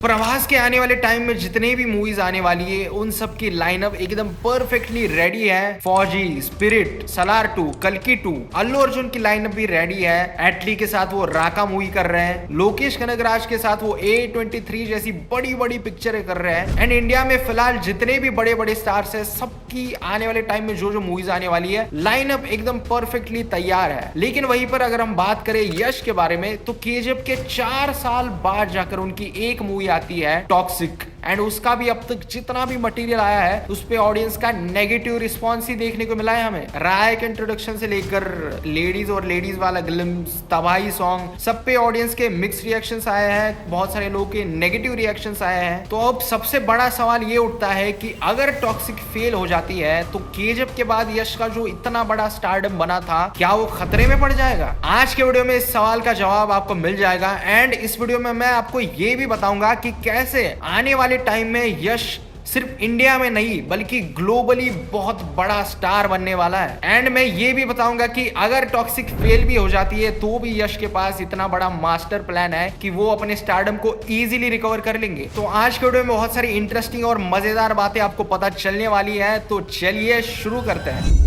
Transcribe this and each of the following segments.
प्रभास के आने वाले टाइम में जितने भी मूवीज आने वाली है उन सब की लाइनअप एकदम परफेक्टली रेडी है। फौजी, स्पिरिट, सलार 2, कल्कि 2, अल्लू अर्जुन की लाइनअप भी रेडी है। एटली के साथ वो राका मूवी कर रहे हैं, लोकेश कनगराज के साथ वो A23 जैसी बड़ी बड़ी पिक्चरें कर रहे हैं। एंड इंडिया में फिलहाल जितने भी बड़े बड़े स्टार्स है सबकी आने वाले टाइम में जो जो मूवीज आने वाली है लाइनअप एकदम परफेक्टली तैयार है। लेकिन वहीं पर अगर हम बात करें यश के बारे में तो केजीएफ के 4 साल बाद जाकर उनकी एक मूवी आती है टॉक्सिक। एंड उसका भी अब तक जितना भी मटेरियल आया है उस पे ऑडियंस का नेगेटिव रिस्पॉन्स ही देखने को मिला है हमें। राय के इंट्रोडक्शन से लेकर लेडीज और लेडीज वाला ग्लिम्स, तबाही सॉन्ग, सब पे ऑडियंस के मिक्स रिएक्शंस आए हैं, बहुत सारे लोगों के नेगेटिव रिएक्शंस आए हैं। तो अब सबसे बड़ा सवाल ये उठता है कि अगर टॉक्सिक फेल हो जाती है तो केजीएफ के बाद यश का जो इतना बड़ा स्टारडम बना था क्या वो खतरे में पड़ जाएगा? आज के वीडियो में इस सवाल का जवाब आपको मिल जाएगा। एंड इस वीडियो में मैं आपको ये भी बताऊंगा कि कैसे आने वाले टाइम में यश सिर्फ इंडिया में नहीं बल्कि ग्लोबली बहुत बड़ा स्टार बनने वाला है। एंड मैं ये भी बताऊंगा कि अगर टॉक्सिक फेल भी हो जाती है तो भी यश के पास इतना बड़ा मास्टर प्लान है कि वो अपने स्टारडम को इजीली रिकवर कर लेंगे। तो आज के वीडियो में बहुत सारी इंटरेस्टिंग और मजेदार बातें आपको पता चलने वाली है। तो चलिए शुरू करते हैं।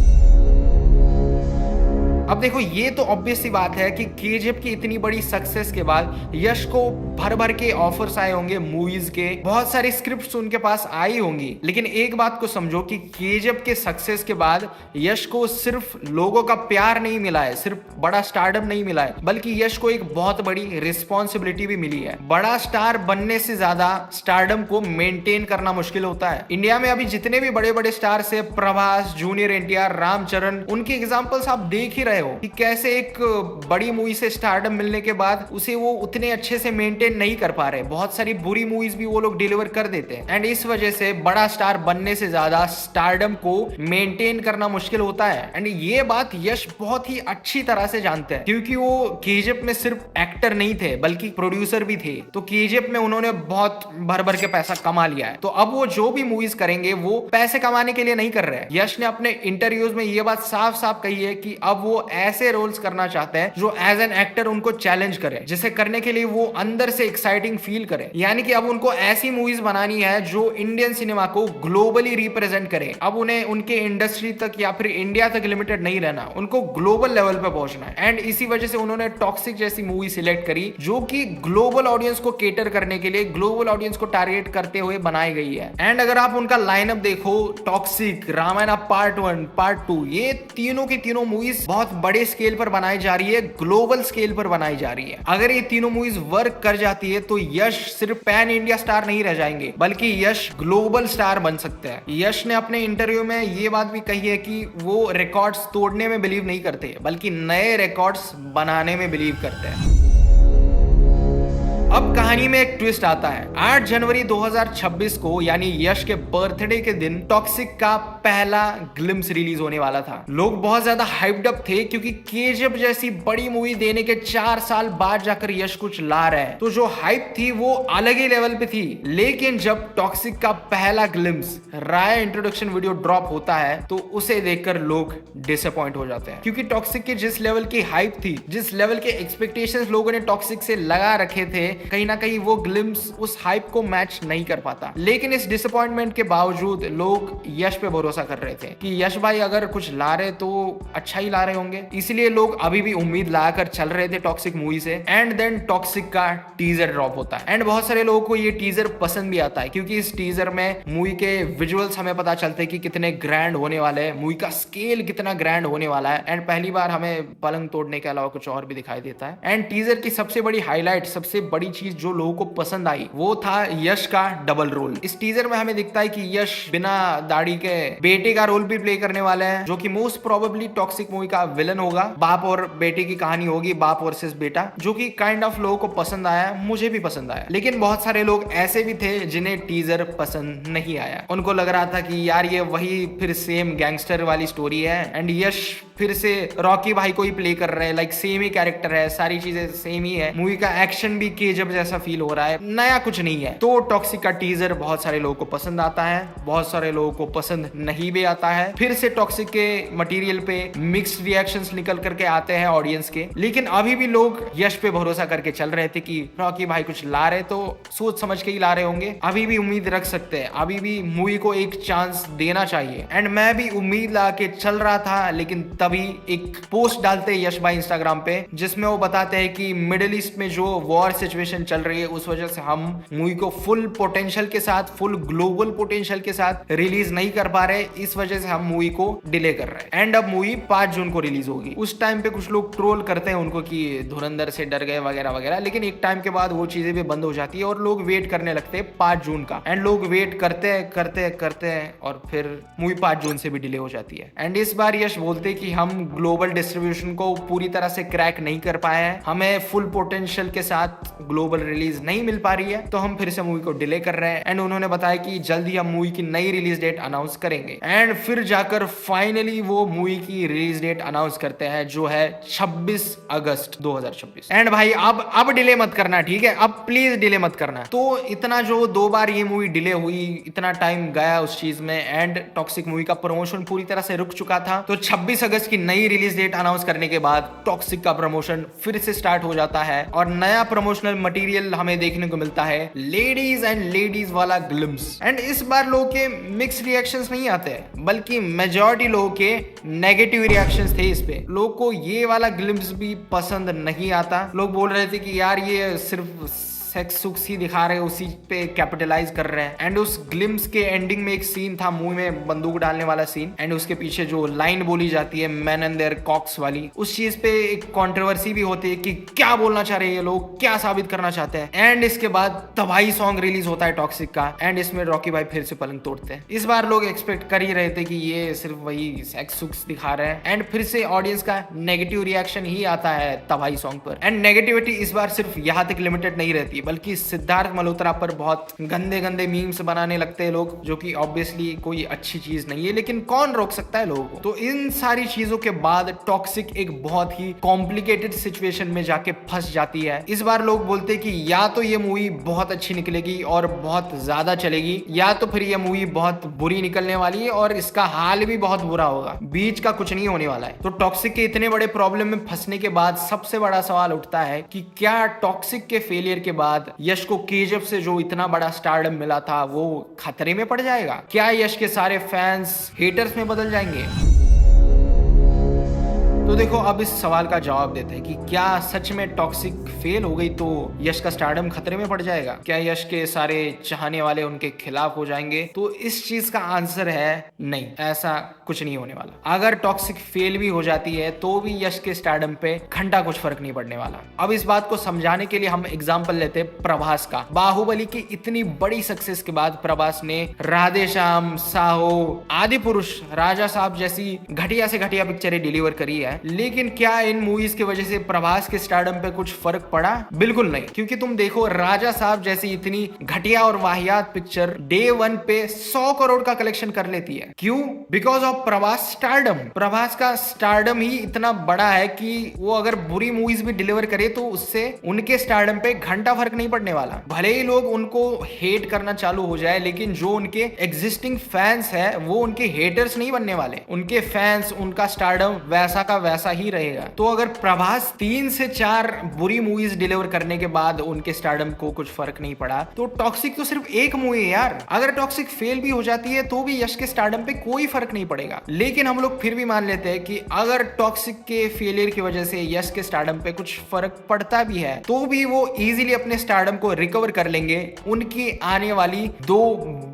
अब देखो, ये तो ऑब्वियस सी बात है कि केजीएफ की इतनी बड़ी सक्सेस के बाद यश को भर भर के ऑफर्स आए होंगे मूवीज के, बहुत सारी स्क्रिप्ट्स उनके पास आई होंगी। लेकिन एक बात को समझो कि केजीएफ के सक्सेस के बाद यश को सिर्फ लोगों का प्यार नहीं मिला है, सिर्फ बड़ा स्टारडम नहीं मिला है, बल्कि यश को एक बहुत बड़ी रिस्पॉन्सिबिलिटी भी मिली है। बड़ा स्टार बनने से ज्यादा स्टारडम को मेंटेन करना मुश्किल होता है। इंडिया में अभी जितने भी बड़े बड़े स्टार्स है, प्रभास, जूनियर एनटीआर, रामचरण, उनके एग्जाम्पल्स आप देख ही रहे हो कि कैसे एक बड़ी मूवी से स्टारडम मिलने के बाद उसे वो उतने अच्छे से मेंटेन नहीं कर पा रहे। बहुत सारी बुरी मूवीज भी वो लोग डिलीवर कर देते हैं। एंड इस वजह से बड़ा स्टार बनने से ज्यादा स्टारडम को मेंटेन करना मुश्किल होता है। एंड ये बात यश बहुत ही अच्छी तरह से जानते हैं क्योंकि वो केजीएफ में सिर्फ एक्टर नहीं थे बल्कि प्रोड्यूसर भी थे। तो केजीएफ में उन्होंने बहुत भर भर के पैसा कमा लिया है। तो अब वो जो भी मूवीज करेंगे वो पैसे कमाने के लिए नहीं कर रहे हैं। यश ने अपने इंटरव्यूज में ये बात साफ साफ कही है कि अब वो ऐसे रोल्स करना चाहते हैं जो एज एन एक्टर उनको चैलेंज करे, जिसे करने के लिए वो अंदर से एक्साइटिंग फील करे। यानी कि अब उनको ऐसी मूवीज बनानी है जो इंडियन सिनेमा को ग्लोबली रिप्रेजेंट करे। अब उन्हें उनके इंडस्ट्री तक या फिर इंडिया तक लिमिटेड नहीं रहना, उनको ग्लोबल लेवल पे पहुंचना है। एंड इसी वजह से उन्होंने टॉक्सिक जैसी मूवी सिलेक्ट करी जो कि ग्लोबल ऑडियंस को केटर करने के लिए, ग्लोबल ऑडियंस को टारगेट करते हुए बनाई गई है। एंड अगर आप उनका लाइनअप देखो, टॉक्सिक, रामायण पार्ट 1, पार्ट 2, ये तीनों की तीनों मूवीज बहुत बड़े स्केल पर बनाई जा रही है, ग्लोबल स्केल पर बनाई जा रही है। अगर ये तीनों मूवीज वर्क कर जाती है तो यश सिर्फ पैन इंडिया स्टार नहीं रह जाएंगे बल्कि यश ग्लोबल स्टार बन सकते हैं। यश ने अपने इंटरव्यू में ये बात भी कही है कि वो रिकॉर्ड्स तोड़ने में बिलीव नहीं करते बल्कि नए रिकॉर्ड्स बनाने में बिलीव करते हैं। अब कहानी में एक ट्विस्ट आता है। 8 जनवरी 2026 को यानी यश के बर्थडे के दिन टॉक्सिक का पहला ग्लिम्स रिलीज होने वाला था। लोग बहुत ज्यादा हाइप्ड अप थे क्योंकि केजीएफ जैसी बड़ी मूवी देने के 4 साल बाद जाकर यश कुछ ला रहे हैं, तो जो हाइप थी वो अलग ही लेवल पे थी। लेकिन जब टॉक्सिक का पहला ग्लिम्स राय इंट्रोडक्शन वीडियो ड्रॉप होता है तो उसे देखकर लोग डिसअपॉइंट हो जाते हैं क्योंकि टॉक्सिक के जिस लेवल की हाइप थी, जिस लेवल के एक्सपेक्टेशंस लोगों ने टॉक्सिक से लगा रखे थे, कहीं ना कहीं वो ग्लिम्स उस हाइप को मैच नहीं कर पाता। लेकिन इस डिसअपॉइंटमेंट के बावजूद लोग यश पे भरोसा कर रहे थे कि यश भाई अगर कुछ ला रहे तो अच्छा ही ला रहे होंगे, इसलिए लोग अभी भी उम्मीद लगाकर चल रहे थे टॉक्सिक मूवी से। एंड देन टॉक्सिक का टीजर ड्रॉप होता है। एंड बहुत सारे लोगों को ये टीजर पसंद भी आता है क्योंकि इस टीजर में मूवी के विजुअल्स हमें पता चलते हैं कि कितने ग्रैंड होने वाले हैं, मूवी का स्केल कितना ग्रैंड होने वाला है। एंड पहली बार हमें पलंग तोड़ने के अलावा कुछ और भी दिखाई देता है। एंड टीजर की सबसे बड़ी हाईलाइट, सबसे बड़ी चीज जो लोगों को पसंद आई वो था यश का डबल रोल। इस टीजर में हमें दिखता है कि यश बिना दाढ़ी के बेटे का रोल भी प्ले करने वाले हैं जो कि मोस्ट प्रोबेबली टॉक्सिक मूवी का विलन होगा। बाप और बेटे की कहानी होगी, बाप वर्सेस बेटा, जो कि काइंड ऑफ लोगों को पसंद आया, मुझे भी पसंद आया। लेकिन बहुत सारे लोग ऐसे भी थे जिन्हें टीजर पसंद नहीं आया। उनको लग रहा था कि यार ये वही फिर सेम गैंगस्टर वाली स्टोरी है एंड यश फिर से रॉकी भाई को ही प्ले कर रहे हैं, लाइक सेम ही कैरेक्टर है, सारी चीजें सेम ही है, मूवी का एक्शन भी केजीएफ केजीएफ जैसा फील हो रहा है, नया कुछ नहीं है। तो टॉक्सिक का टीजर बहुत सारे लोगों को पसंद आता है, बहुत सारे लोगों को पसंद नहीं भी आता है। फिर से टॉक्सिक के मटेरियल पे मिक्स्ड रिएक्शंस निकल करके आते हैं ऑडियंस के, लेकिन अभी भी लोग यश पे भरोसा करके चल रहे थे कि रॉकी भाई कुछ ला रहे तो सोच समझ के ही ला रहे होंगे। अभी भी उम्मीद रख सकते हैं, अभी भी मूवी को एक चांस देना चाहिए। एंड मैं भी उम्मीद ला के चल रहा था, लेकिन तभी एक पोस्ट डालते यश भाई इंस्टाग्राम पे, जिसमें वो बताते हैं कि मिडिल ईस्ट में जो वॉर सिचुएशन चल रही है उस वजह से हम मूवी को फुल पोटेंशियल के साथ, फुल ग्लोबल पोटेंशियल के साथ रिलीज नहीं कर पा रहे, इस वजह से हम मूवी को डिले कर रहे हैं। एंड अब मूवी 5 जून को रिलीज होगी। उस टाइम पे कुछ लोग ट्रोल करते हैं उनको कि धुरंधर से डर गए वगैरह वगैरह, लेकिन एक टाइम के बाद वो चीजें भी बंद हो जाती है और लोग वेट करने लगते हैं 5 जून का। एंड लोग वेट करते हैं करते हैं करते हैं और फिर मूवी 5 जून से भी डिले हो जाती है। एंड इस बार यश बोलते कि हम ग्लोबल डिस्ट्रीब्यूशन को पूरी तरह से क्रैक नहीं कर पाए हैं, हमें फुल पोटेंशियल के साथ ग्लोबल रिलीज नहीं मिल पा रही है, तो हम फिर से मूवी को डिले कर रहे हैं। एंड उन्होंने बताया कि जल्दी हम मूवी की नई रिलीज डेट अनाउंस करेंगे। एंड फिर जाकर फाइनली वो मूवी की रिलीज डेट अनाउंस करते हैं, जो है 26 अगस्त 2026। एंड भाई अब डिले मत करना, ठीक है, अब प्लीज डिले मत करना। तो इतना जो 2 बार ये मूवी डिले हुई, इतना टाइम गया उस चीज में, एंड टॉक्सिक मूवी का प्रमोशन पूरी तरह से रुक चुका था। तो 26 अगस्त की नई रिलीज डेट अनाउंस करने के बाद टॉक्सिक का प्रमोशन फिर से स्टार्ट हो जाता है और नया प्रमोशनल मटेरियल हमें देखने को मिलता है, लेडीज एंड लेडीज वाला ग्लिम्स। एंड इस बार लोगों के मिक्स रिएक्शंस नहीं आते हैं, बल्कि मेजॉरिटी लोगों के नेगेटिव रिएक्शंस थे इस पे। लोगों को ये वाला ग्लिम्स भी पसंद नहीं आता। लोग बोल रहे थे कि यार ये सिर्फ सेक्स सुक्स ही दिखा रहे हैं, उसी पे कैपिटलाइज कर रहे हैं। एंड उस ग्लिम्स के एंडिंग में एक सीन था, मूवी में बंदूक डालने वाला सीन, एंड उसके पीछे जो लाइन बोली जाती है मैन एंड देयर कॉक्स वाली, उस चीज पे एक कंट्रोवर्सी भी होती है कि क्या बोलना चाह रहे हैं ये लोग, क्या साबित करना चाहते हैं। एंड इसके बाद तबाही सॉन्ग रिलीज होता है टॉक्सिक का, एंड इसमें रॉकी भाई फिर से पलंग तोड़ते हैं। इस बार लोग एक्सपेक्ट कर ही रहे थे कि ये सिर्फ वही सेक्स सुक्स दिखा रहे हैं, एंड फिर से ऑडियंस का नेगेटिव रिएक्शन ही आता है तबाही सॉन्ग पर। एंड नेगेटिविटी इस बार सिर्फ यहाँ तक लिमिटेड नहीं रहती, बल्कि सिद्धार्थ मल्होत्रा पर बहुत गंदे गंदे मीम्स बनाने लगते हैं लोग, जो कि ऑब्वियसली कोई अच्छी चीज नहीं है, लेकिन कौन रोक सकता है लोगों को। तो इन सारी चीजों के बाद टॉक्सिक एक बहुत ही कॉम्प्लिकेटेड सिचुएशन में जाके फंस जाती है। इस बार लोग बोलते हैं कि या तो ये मूवी बहुत अच्छी निकलेगी और बहुत ज्यादा चलेगी, या तो फिर ये मूवी बहुत बुरी निकलने वाली है और इसका हाल भी बहुत बुरा होगा, बीच का कुछ नहीं होने वाला है। तो टॉक्सिक के इतने बड़े प्रॉब्लम में फंसने के बाद सबसे बड़ा सवाल उठता है कि क्या टॉक्सिक के फेलियर के बाद यश को केजीएफ से जो इतना बड़ा स्टारडम मिला था वो खतरे में पड़ जाएगा? क्या यश के सारे फैंस हेटर्स में बदल जाएंगे? तो देखो, अब इस सवाल का जवाब देते हैं कि क्या सच में टॉक्सिक फेल हो गई तो यश का स्टारडम खतरे में पड़ जाएगा? क्या यश के सारे चाहने वाले उनके खिलाफ हो जाएंगे? तो इस चीज का आंसर है नहीं, ऐसा कुछ नहीं होने वाला। अगर टॉक्सिक फेल भी हो जाती है तो भी यश के स्टारडम पे घंटा कुछ फर्क नहीं पड़ने वाला। अब इस बात को समझाने के लिए हम एग्जाम्पल लेते हैं प्रभास का। बाहुबली की इतनी बड़ी सक्सेस के बाद प्रभास ने राधे श्याम, साहो, आदि पुरुष, राजा साहब जैसी घटिया से घटिया पिक्चरें डिलीवर करी है, लेकिन क्या इन मूवीज की वजह से प्रभास के स्टारडम पे कुछ फर्क पड़ा? बिल्कुल नहीं, क्योंकि तुम देखो राजा साहब जैसी इतनी घटिया और वाहियात पिक्चर डे 1 पे 100 करोड़ का कलेक्शन कर लेती है। क्यों? Because of Prabhas stardom. Prabhas का स्टारडम ही इतना बड़ा है कि वो अगर बुरी मूवीज भी डिलीवर करे तो उससे उनके स्टारडम पे घंटा फर्क नहीं पड़ने वाला। भले ही लोग उनको हेट करना चालू हो जाए, लेकिन जो उनके एग्जिस्टिंग फैंस है वो उनके हेटर्स नहीं बनने वाले। उनके फैंस, उनका स्टारडम वैसा का वैसा ही रहेगा। तो अगर प्रभास 3 से 4 बुरी मूवीज डिलीवर करने के बाद उनके स्टारडम को कुछ फर्क नहीं पड़ा, तो टॉक्सिक तो सिर्फ एक मूवी है यार। अगर टॉक्सिक फेल भी हो जाती है तो भी यश के स्टारडम पे कोई फर्क नहीं पड़ेगा। लेकिन हम लोग फिर भी मान लेते हैं कि अगर टॉक्सिक के फेलियर की वजह से यश के स्टारडम पे कुछ फर्क पड़ता भी है तो भी वो इजीली अपने स्टारडम को रिकवर कर लेंगे उनकी आने वाली 2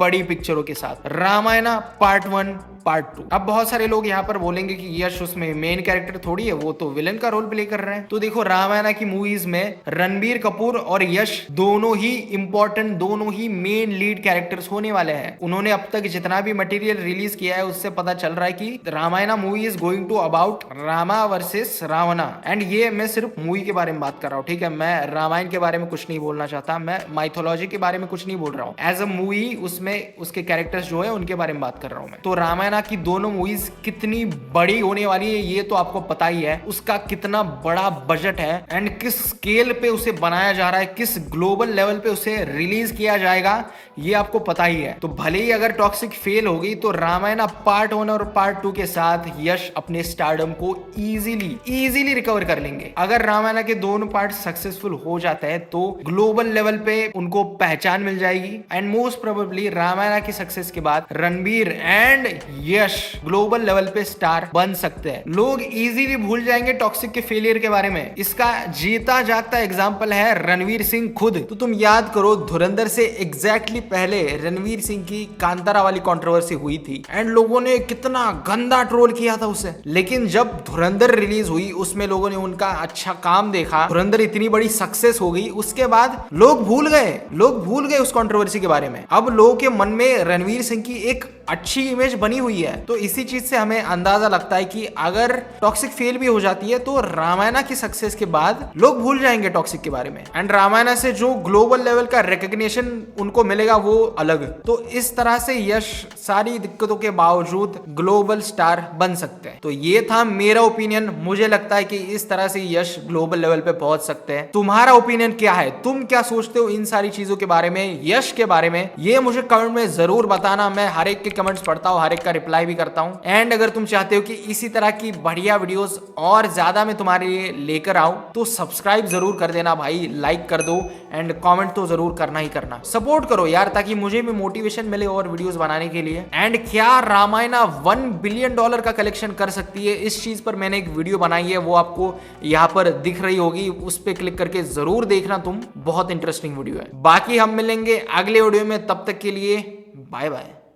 बड़ी पिक्चरों के साथ, रामायणा पार्ट 1 पार्ट 2। अब बहुत सारे लोग यहाँ पर बोलेंगे कि यश उसमें मेन कैरेक्टर थोड़ी है, वो तो विलन का रोल प्ले कर रहे हैं। तो देखो, रामायणा की मूवीज में रणबीर कपूर और यश दोनों ही इंपॉर्टेंट, दोनों ही मेन लीड कैरेक्टर्स होने वाले हैं। उन्होंने अब तक जितना भी मटेरियल रिलीज किया है उससे पता चल रहा है कि Ramayana movie is going to about Rama versus Ravana. And ये मैं सिर्फ मूवी के बारे में बात कर रहा हूँ, ठीक है, मैं रामायण के बारे में कुछ नहीं बोलना चाहता, मैं माइथोलॉजी के बारे में कुछ नहीं बोल रहा हूँ। एज अ मूवी उसमें उसके कैरेक्टर्स जो है उनके बारे में बात कर रहा हूँ मैं। तो रामायण रामायणा की दोनों मूवीज कितनी बड़ी होने वाली है ये तो आपको पता ही है, उसका कितना बड़ा बजट है एंड किस स्केल पे उसे बनाया जा रहा है, किस ग्लोबल लेवल पे उसे रिलीज किया जाएगा ये आपको पता ही है। तो भले ही अगर टॉक्सिक फेल हो गई तो रामायणा पार्ट 1 और पार्ट 2 के साथ यश अपने स्टारडम को इजीली रिकवर कर लेंगे। अगर रामायणा के दोनों पार्ट सक्सेसफुल हो जाता है तो ग्लोबल लेवल पे उनको पहचान मिल जाएगी एंड मोस्ट प्रोबेबली रामायणा की सक्सेस के बाद Ranbir and Yash global level पे स्टार बन सकते हैं। लोग इजीली भूल जाएंगे टॉक्सिक के फेलियर के बारे में। इसका जीता जागता एग्जांपल है रणवीर सिंह खुद। तो तुम याद करो धुरंधर से एग्जैक्टली पहले रणवीर सिंह की कांतारा वाली कंट्रोवर्सी हुई थी एंड लोगों ने कितना गंदा ट्रोल किया था उसे। लेकिन जब धुरंधर रिलीज हुई उसमें लोगों ने उनका अच्छा काम देखा, धुरंधर इतनी बड़ी सक्सेस हो गई, उसके बाद लोग भूल गए उस कंट्रोवर्सी के बारे में। अब लोगों के मन में रणवीर सिंह की एक अच्छी इमेज बनी हुई है। तो इसी चीज से हमें अंदाजा लगता है कि अगर टॉक्सिक फेल भी हो जाती है तो रामायणा की सक्सेस के बाद लोग भूल जाएंगे टॉक्सिक के बारे में एंड रामायणा से जो ग्लोबल लेवल का रिकॉग्निशन उनको मिलेगा वो अलग। तो इस तरह से यश सारी दिक्कतों के बावजूद ग्लोबल स्टार बन सकते हैं। तो ये था मेरा ओपिनियन। मुझे लगता है कि इस तरह से यश ग्लोबल लेवल पे पहुंच सकते हैं। तुम्हारा ओपिनियन क्या है? तुम क्या सोचते हो इन सारी चीजों के बारे में, यश के बारे में? ये मुझे कमेंट में जरूर बताना। मैं हर एक के कमेंट्स पढ़ता हूँ, हर एक का रिप्लाई भी करता हूँ। एंड अगर तुम चाहते हो कि इसी तरह की बढ़िया वीडियोस और ज्यादा मैं तुम्हारे लिए लेकर आऊं तो सब्सक्राइब जरूर कर देना भाई, लाइक कर दो एंड कमेंट तो जरूर करना ही करना। सपोर्ट करो यार ताकि मुझे भी मोटिवेशन मिले और वीडियोस बनाने के लिए। एंड क्या रामायणा $1 बिलियन का कलेक्शन कर सकती है, इस चीज पर मैंने एक वीडियो बनाई है, वो आपको यहाँ पर दिख रही होगी, उस पर क्लिक करके जरूर देखना तुम, बहुत इंटरेस्टिंग वीडियो है। बाकी हम मिलेंगे अगले वीडियो में, तब तक के लिए बाय बाय।